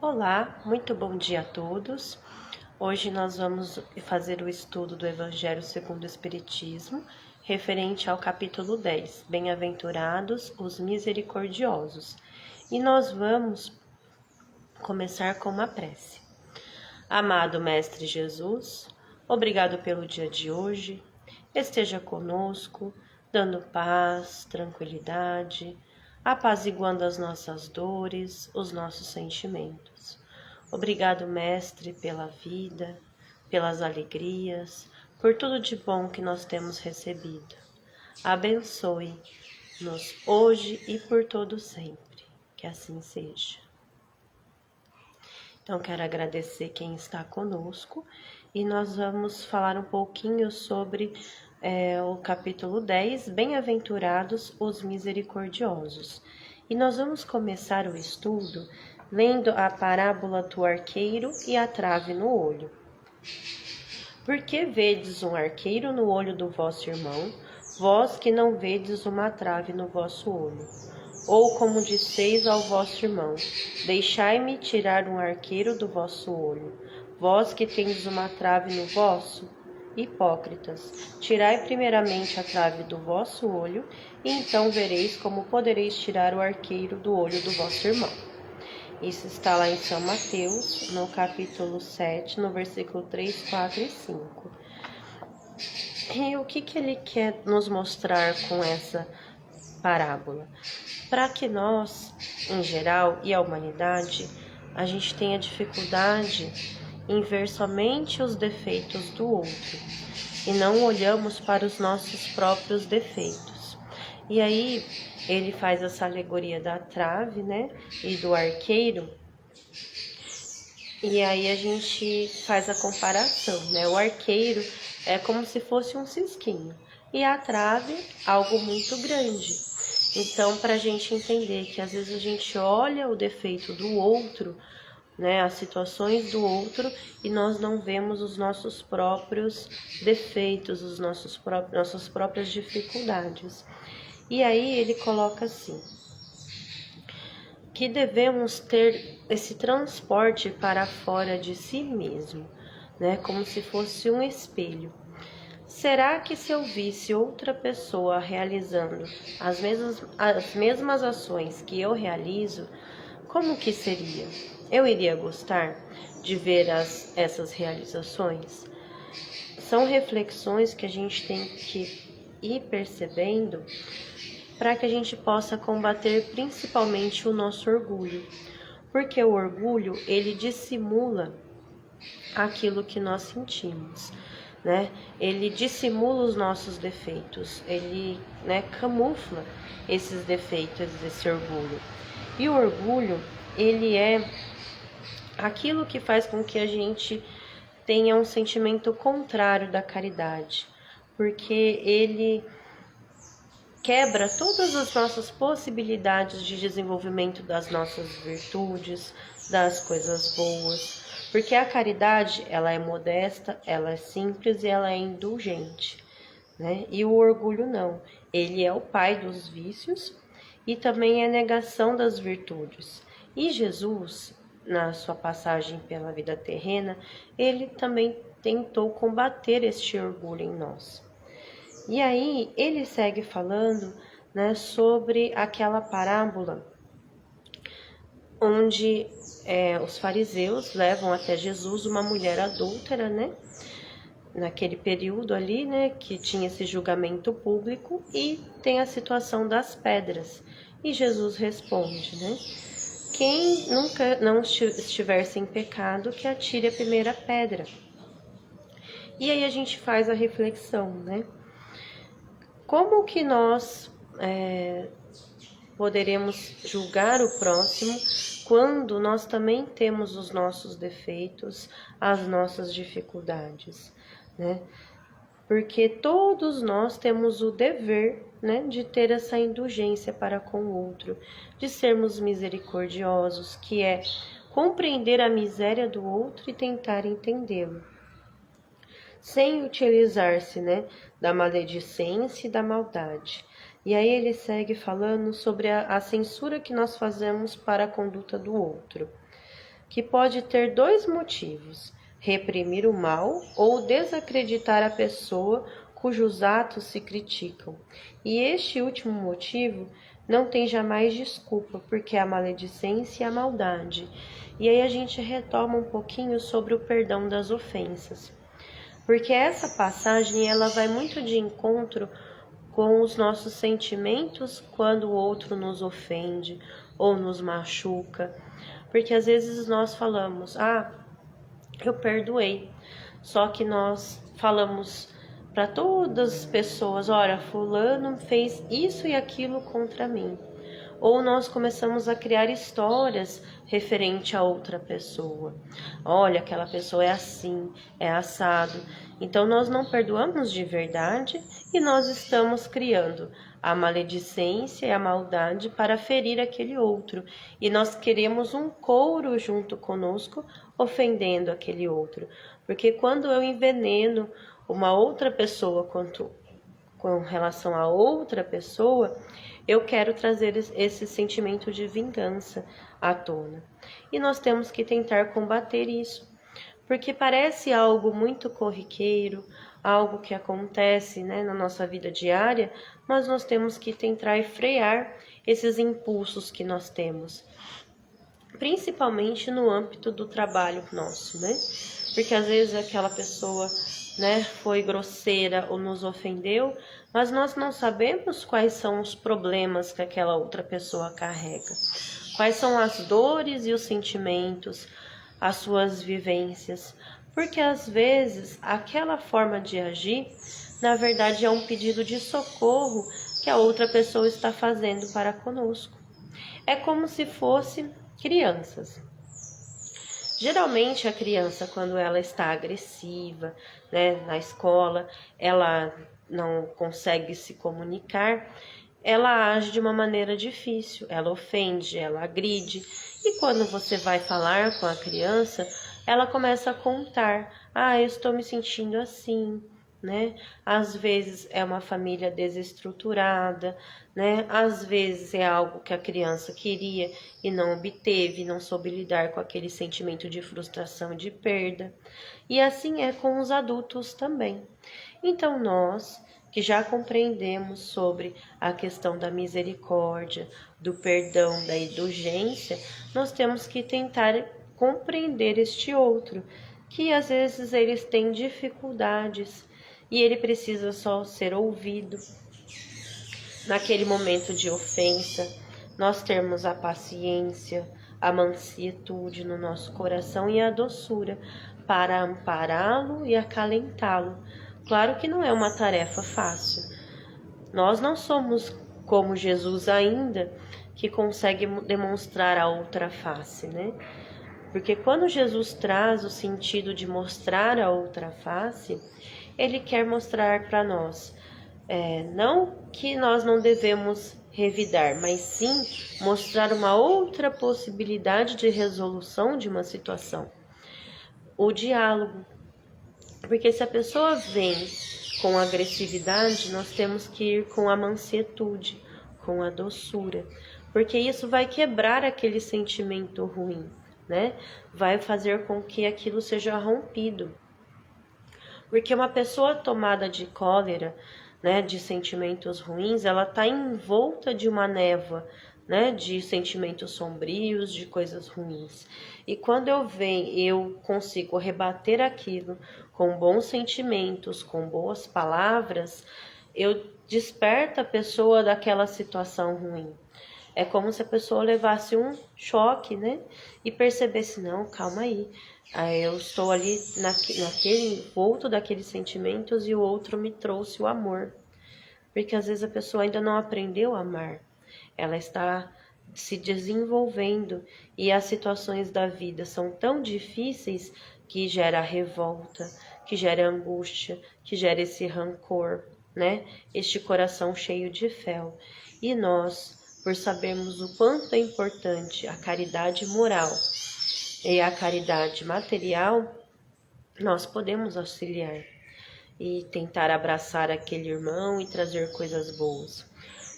Olá, muito bom dia a todos. Hoje nós vamos fazer o estudo do Evangelho segundo o Espiritismo, referente ao capítulo 10, Bem-aventurados os misericordiosos. E nós vamos começar com uma prece. Amado Mestre Jesus, obrigado pelo dia de hoje. Esteja conosco, dando paz, tranquilidade, apaziguando as nossas dores, os nossos sentimentos. Obrigado, Mestre, pela vida, pelas alegrias, por tudo de bom que nós temos recebido. Abençoe-nos hoje e por todo sempre. Que assim seja. Então, quero agradecer quem está conosco e nós vamos falar um pouquinho sobre o capítulo 10, Bem-aventurados os misericordiosos. E nós vamos começar o estudo lendo a parábola do arqueiro e a trave no olho. Por que vedes um arqueiro no olho do vosso irmão, vós que não vedes uma trave no vosso olho? Ou como disseis ao vosso irmão, deixai-me tirar um arqueiro do vosso olho, vós que tendes uma trave no vosso? Hipócritas, tirai primeiramente a trave do vosso olho, e então vereis como podereis tirar o arqueiro do olho do vosso irmão. Isso está lá em São Mateus, no capítulo 7, no versículo 3, 4 e 5. E o que ele quer nos mostrar com essa parábola? Para que nós, em geral, e a humanidade, a gente tenha dificuldade em ver somente os defeitos do outro e não olhamos para os nossos próprios defeitos. E aí ele faz essa alegoria da trave, né, e do arqueiro. E aí a gente faz a comparação, né? O arqueiro é como se fosse um cisquinho e a trave algo muito grande. Então, para a gente entender que às vezes a gente olha o defeito do outro, né, as situações do outro, e nós não vemos os nossos próprios defeitos, nossas próprias dificuldades. E aí ele coloca assim, que devemos ter esse transporte para fora de si mesmo, né, como se fosse um espelho. Será que se eu visse outra pessoa realizando as mesmas ações que eu realizo, como que seria? Eu iria gostar de ver essas realizações? São reflexões que a gente tem que ir percebendo para que a gente possa combater principalmente o nosso orgulho. Porque o orgulho, ele dissimula aquilo que nós sentimos, né? Ele dissimula os nossos defeitos, ele, né, camufla esses defeitos, esse orgulho. E o orgulho, ele é aquilo que faz com que a gente tenha um sentimento contrário da caridade, porque ele quebra todas as nossas possibilidades de desenvolvimento das nossas virtudes, das coisas boas. Porque a caridade, ela é modesta, ela é simples e ela é indulgente, né? E o orgulho não. Ele é o pai dos vícios e também é negação das virtudes. E Jesus, na sua passagem pela vida terrena, ele também tentou combater este orgulho em nós. E aí ele segue falando, né, sobre aquela parábola onde os fariseus levam até Jesus uma mulher adúltera, né? Naquele período ali, né, que tinha esse julgamento público, e tem a situação das pedras. E Jesus responde, né? Quem nunca não estiver sem pecado, que atire a primeira pedra. E aí a gente faz a reflexão, né? Como que nós poderemos julgar o próximo quando nós também temos os nossos defeitos, as nossas dificuldades, né? Porque todos nós temos o dever, né, de ter essa indulgência para com o outro, de sermos misericordiosos, que é compreender a miséria do outro e tentar entendê-lo, sem utilizar-se, né, da maledicência e da maldade. E aí ele segue falando sobre a censura que nós fazemos para a conduta do outro. que pode ter dois motivos: reprimir o mal ou desacreditar a pessoa cujos atos se criticam. E este último motivo não tem jamais desculpa, porque é a maledicência e a maldade. E aí a gente retoma um pouquinho sobre o perdão das ofensas. Porque essa passagem ela vai muito de encontro com os nossos sentimentos quando o outro nos ofende ou nos machuca. Porque às vezes nós falamos, eu perdoei. Só que nós falamos para todas as pessoas, olha, fulano fez isso e aquilo contra mim. Ou nós começamos a criar histórias referente a outra pessoa. Olha, aquela pessoa é assim, é assado. Então nós não perdoamos de verdade e nós estamos criando a maledicência e a maldade para ferir aquele outro. E nós queremos um couro junto conosco, ofendendo aquele outro. Porque quando eu enveneno uma outra pessoa com relação a outra pessoa, eu quero trazer esse sentimento de vingança à tona. E nós temos que tentar combater isso, porque parece algo muito corriqueiro, algo que acontece, na nossa vida diária, mas nós temos que tentar frear esses impulsos que nós temos, principalmente no âmbito do trabalho nosso, Porque às vezes aquela pessoa, foi grosseira ou nos ofendeu, mas nós não sabemos quais são os problemas que aquela outra pessoa carrega, quais são as dores e os sentimentos, as suas vivências, porque às vezes aquela forma de agir, na verdade, é um pedido de socorro que a outra pessoa está fazendo para conosco. É como se fosse crianças. Geralmente a criança, quando ela está agressiva, na escola, ela não consegue se comunicar, ela age de uma maneira difícil, ela ofende, ela agride. E quando você vai falar com a criança, ela começa a contar, eu estou me sentindo assim, Às vezes é uma família desestruturada, Às vezes é algo que a criança queria e não obteve, não soube lidar com aquele sentimento de frustração e de perda. E assim é com os adultos também. Então nós, que já compreendemos sobre a questão da misericórdia, do perdão, da indulgência, nós temos que tentar compreender este outro, que às vezes eles têm dificuldades e ele precisa só ser ouvido. Naquele momento de ofensa, nós termos a paciência, a mansietude no nosso coração e a doçura para ampará-lo e acalentá-lo. Claro que não é uma tarefa fácil. Nós não somos como Jesus ainda, que consegue demonstrar a outra face, Porque quando Jesus traz o sentido de mostrar a outra face, ele quer mostrar para nós, não que nós não devemos revidar, mas sim mostrar uma outra possibilidade de resolução de uma situação. O diálogo. Porque se a pessoa vem com agressividade, nós temos que ir com a mansietude, com a doçura, porque isso vai quebrar aquele sentimento ruim, Vai fazer com que aquilo seja rompido. Porque uma pessoa tomada de cólera, de sentimentos ruins, ela está envolta de uma névoa, de sentimentos sombrios, de coisas ruins. E quando eu consigo rebater aquilo com bons sentimentos, com boas palavras, eu desperto a pessoa daquela situação ruim. É como se a pessoa levasse um choque, e percebesse, não, calma aí, eu estou ali naquele envolto daqueles sentimentos e o outro me trouxe o amor. Porque às vezes a pessoa ainda não aprendeu a amar. Ela está se desenvolvendo e as situações da vida são tão difíceis que gera revolta, que gera angústia, que gera esse rancor, Este coração cheio de fel. E nós, por sabermos o quanto é importante a caridade moral e a caridade material, nós podemos auxiliar e tentar abraçar aquele irmão e trazer coisas boas.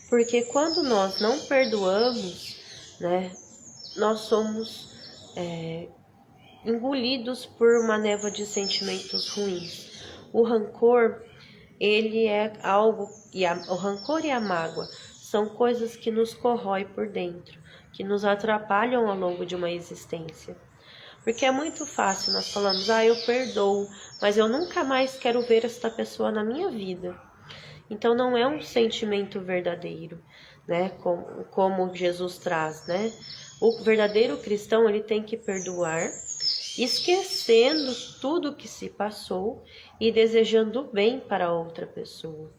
Porque quando nós não perdoamos, nós somos engolidos por uma névoa de sentimentos ruins. O rancor, ele é algo, o rancor e a mágoa são coisas que nos corroem por dentro, que nos atrapalham ao longo de uma existência. Porque é muito fácil nós falamos, eu perdoo, mas eu nunca mais quero ver esta pessoa na minha vida. Então não é um sentimento verdadeiro, né? Como Jesus traz, né? O verdadeiro cristão, ele tem que perdoar, esquecendo tudo que se passou e desejando o bem para a outra pessoa.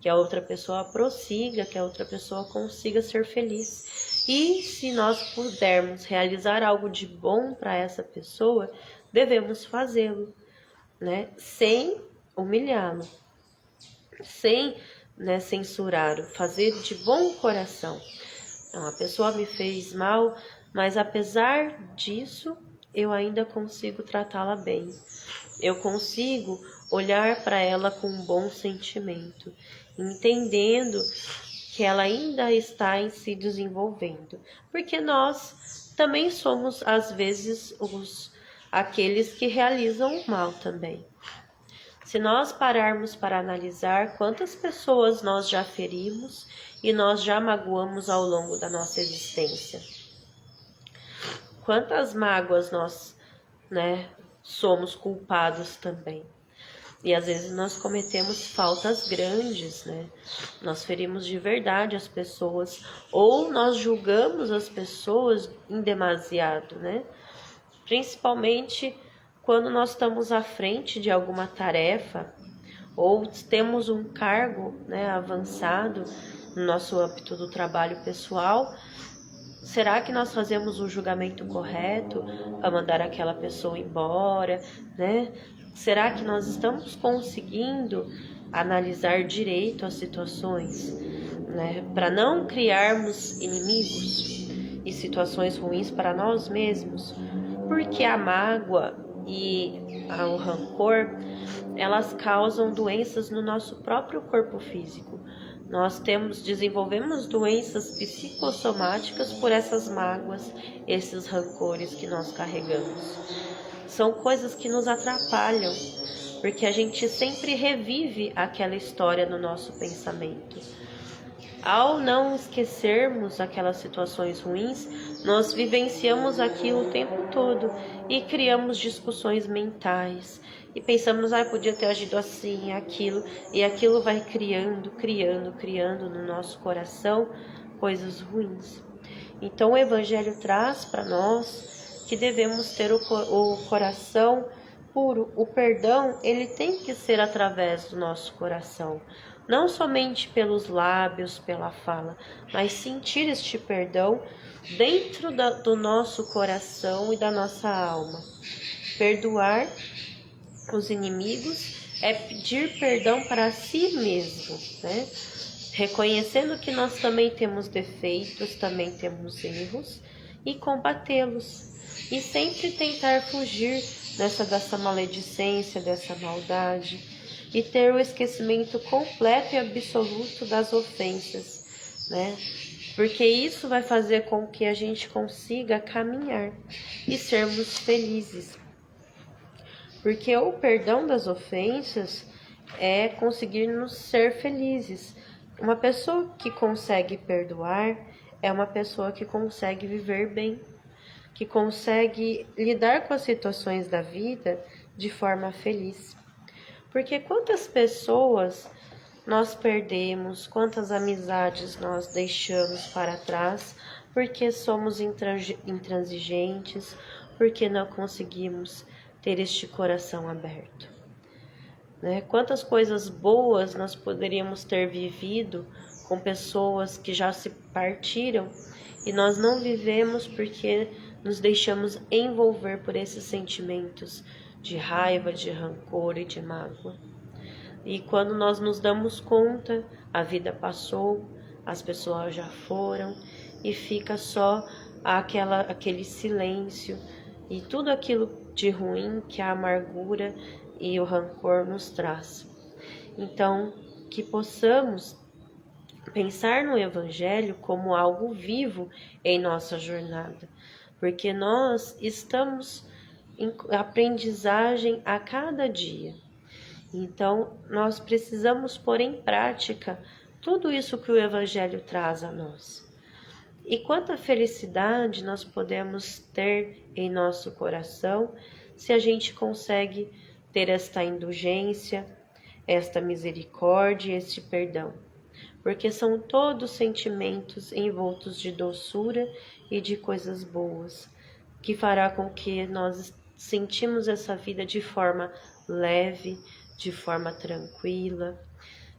Que a outra pessoa prossiga, que a outra pessoa consiga ser feliz. E se nós pudermos realizar algo de bom para essa pessoa, devemos fazê-lo, né? Sem humilhá-lo, sem, né, censurá-lo, fazer de bom coração. Então, a pessoa me fez mal, mas apesar disso, eu ainda consigo tratá-la bem. Eu consigo olhar para ela com um bom sentimento, entendendo que ela ainda está em se desenvolvendo, porque nós também somos às vezes aqueles que realizam o mal também. Se nós pararmos para analisar quantas pessoas nós já ferimos e nós já magoamos ao longo da nossa existência, quantas mágoas nós, né, somos culpados também. E às vezes nós cometemos faltas grandes, né? Nós ferimos de verdade as pessoas, ou nós julgamos as pessoas em demasiado, né? Principalmente quando nós estamos à frente de alguma tarefa, ou temos um cargo, né, avançado no nosso âmbito do trabalho pessoal. Será que nós fazemos o julgamento correto a mandar aquela pessoa embora, né? Será que nós estamos conseguindo analisar direito as situações, né? Para não criarmos inimigos e situações ruins para nós mesmos? Porque a mágoa e o rancor, elas causam doenças no nosso próprio corpo físico. Nós desenvolvemos doenças psicossomáticas por essas mágoas, esses rancores que nós carregamos. São coisas que nos atrapalham, porque a gente sempre revive aquela história no nosso pensamento. Ao não esquecermos aquelas situações ruins, nós vivenciamos aquilo o tempo todo e criamos discussões mentais. E pensamos, podia ter agido assim, aquilo, e aquilo vai criando no nosso coração coisas ruins. Então o Evangelho traz para nós que devemos ter o coração puro. O perdão, ele tem que ser através do nosso coração. Não somente pelos lábios, pela fala, mas sentir este perdão dentro do nosso coração e da nossa alma. Perdoar os inimigos é pedir perdão para si mesmo, né? Reconhecendo que nós também temos defeitos, também temos erros, e combatê-los. E sempre tentar fugir dessa maledicência, dessa maldade, e ter o esquecimento completo e absoluto das ofensas, né? Porque isso vai fazer com que a gente consiga caminhar e sermos felizes. Porque o perdão das ofensas é conseguirmos ser felizes. Uma pessoa que consegue perdoar é uma pessoa que consegue viver bem, que consegue lidar com as situações da vida de forma feliz. Porque quantas pessoas nós perdemos, quantas amizades nós deixamos para trás, porque somos intransigentes, porque não conseguimos ter este coração aberto, né? Quantas coisas boas nós poderíamos ter vivido com pessoas que já se partiram e nós não vivemos porque nos deixamos envolver por esses sentimentos de raiva, de rancor e de mágoa. E quando nós nos damos conta, a vida passou, as pessoas já foram e fica só aquele silêncio e tudo aquilo de ruim que a amargura e o rancor nos traz. Então, que possamos pensar no Evangelho como algo vivo em nossa jornada, porque nós estamos aprendizagem a cada dia. Então, nós precisamos pôr em prática tudo isso que o Evangelho traz a nós. E quanta felicidade nós podemos ter em nosso coração se a gente consegue ter esta indulgência, esta misericórdia, este perdão. Porque são todos sentimentos envoltos de doçura e de coisas boas, que fará com que nós sentimos essa vida de forma leve, de forma tranquila,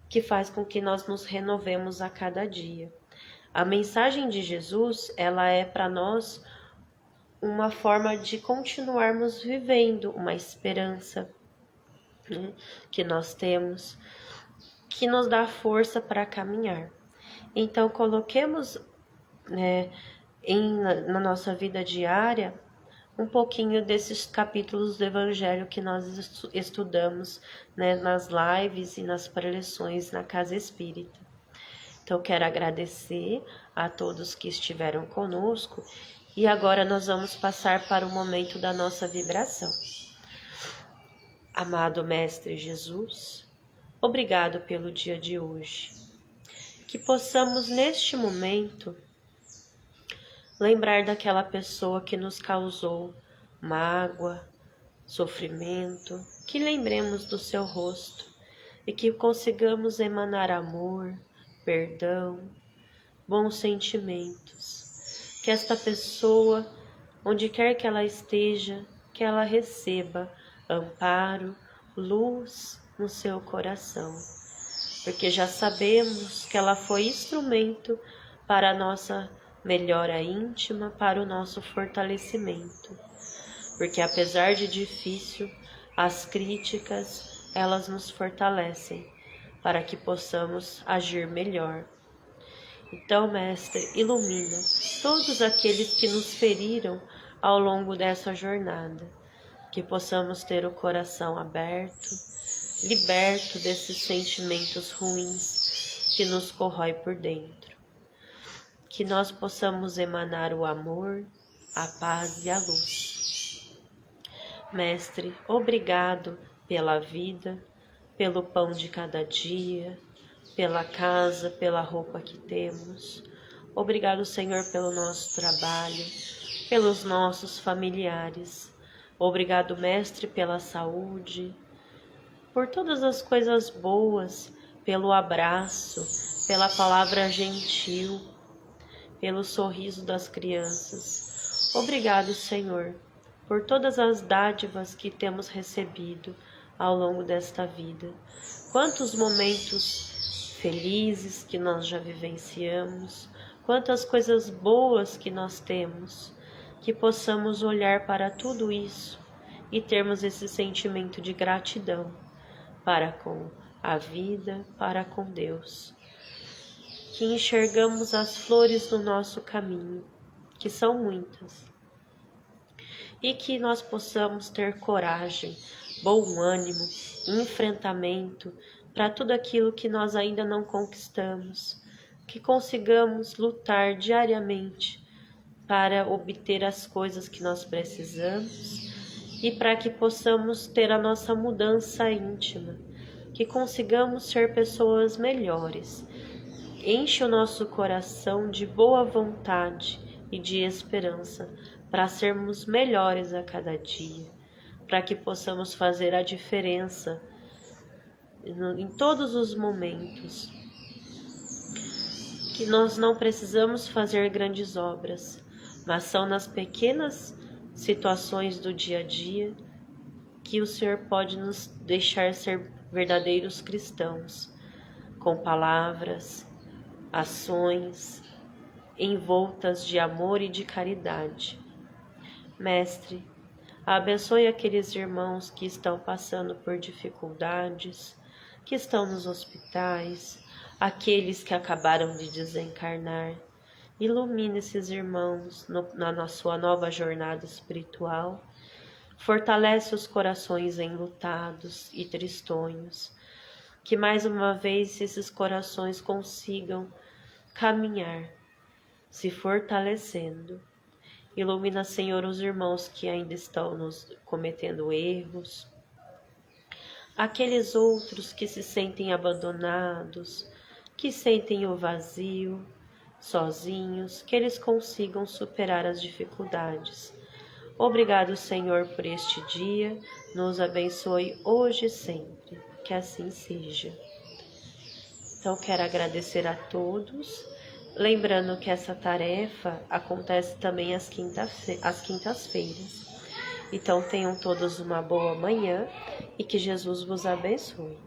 que faz com que nós nos renovemos a cada dia. A mensagem de Jesus, ela é para nós uma forma de continuarmos vivendo, uma esperança, né, que nós temos, que nos dá força para caminhar. Então, coloquemos, né, na nossa vida diária um pouquinho desses capítulos do Evangelho que nós estudamos, né, nas lives e nas preleções na Casa Espírita. Então, quero agradecer a todos que estiveram conosco e agora nós vamos passar para o momento da nossa vibração. Amado Mestre Jesus, obrigado pelo dia de hoje. Que possamos, neste momento, lembrar daquela pessoa que nos causou mágoa, sofrimento, que lembremos do seu rosto e que consigamos emanar amor, perdão, bons sentimentos. Que esta pessoa, onde quer que ela esteja, que ela receba amparo, luz no seu coração, porque já sabemos que ela foi instrumento para a nossa melhora íntima, para o nosso fortalecimento. Porque apesar de difícil, as críticas, elas nos fortalecem para que possamos agir melhor. Então, Mestre, ilumina todos aqueles que nos feriram ao longo dessa jornada, que possamos ter o coração aberto, liberto desses sentimentos ruins que nos corrói por dentro. Que nós possamos emanar o amor, a paz e a luz. Mestre, obrigado pela vida, pelo pão de cada dia, pela casa, pela roupa que temos. Obrigado, Senhor, pelo nosso trabalho, pelos nossos familiares. Obrigado, Mestre, pela saúde, por todas as coisas boas, pelo abraço, pela palavra gentil, pelo sorriso das crianças. Obrigado, Senhor, por todas as dádivas que temos recebido ao longo desta vida. Quantos momentos felizes que nós já vivenciamos, quantas coisas boas que nós temos, que possamos olhar para tudo isso e termos esse sentimento de gratidão para com a vida, para com Deus. Que enxergamos as flores do nosso caminho, que são muitas, e que nós possamos ter coragem, bom ânimo, enfrentamento para tudo aquilo que nós ainda não conquistamos, que consigamos lutar diariamente para obter as coisas que nós precisamos e para que possamos ter a nossa mudança íntima, que consigamos ser pessoas melhores. Enche o nosso coração de boa vontade e de esperança para sermos melhores a cada dia, para que possamos fazer a diferença em todos os momentos. Que nós não precisamos fazer grandes obras, mas são nas pequenas situações do dia a dia que o Senhor pode nos deixar ser verdadeiros cristãos, com palavras, ações envoltas de amor e de caridade. Mestre, abençoe aqueles irmãos que estão passando por dificuldades, que estão nos hospitais, aqueles que acabaram de desencarnar. Ilumine esses irmãos na sua nova jornada espiritual. Fortalece os corações enlutados e tristonhos. Que mais uma vez esses corações consigam caminhar, se fortalecendo Ilumina, Senhor, os irmãos que ainda estão nos cometendo erros, aqueles outros que se sentem abandonados, que sentem o vazio, sozinhos, que eles consigam superar as dificuldades. Obrigado, Senhor, por este dia. Nos abençoe hoje e sempre. Que assim seja. Então, quero agradecer a todos. Lembrando que essa tarefa acontece também às quintas-feiras. Então, tenham todos uma boa manhã e que Jesus vos abençoe.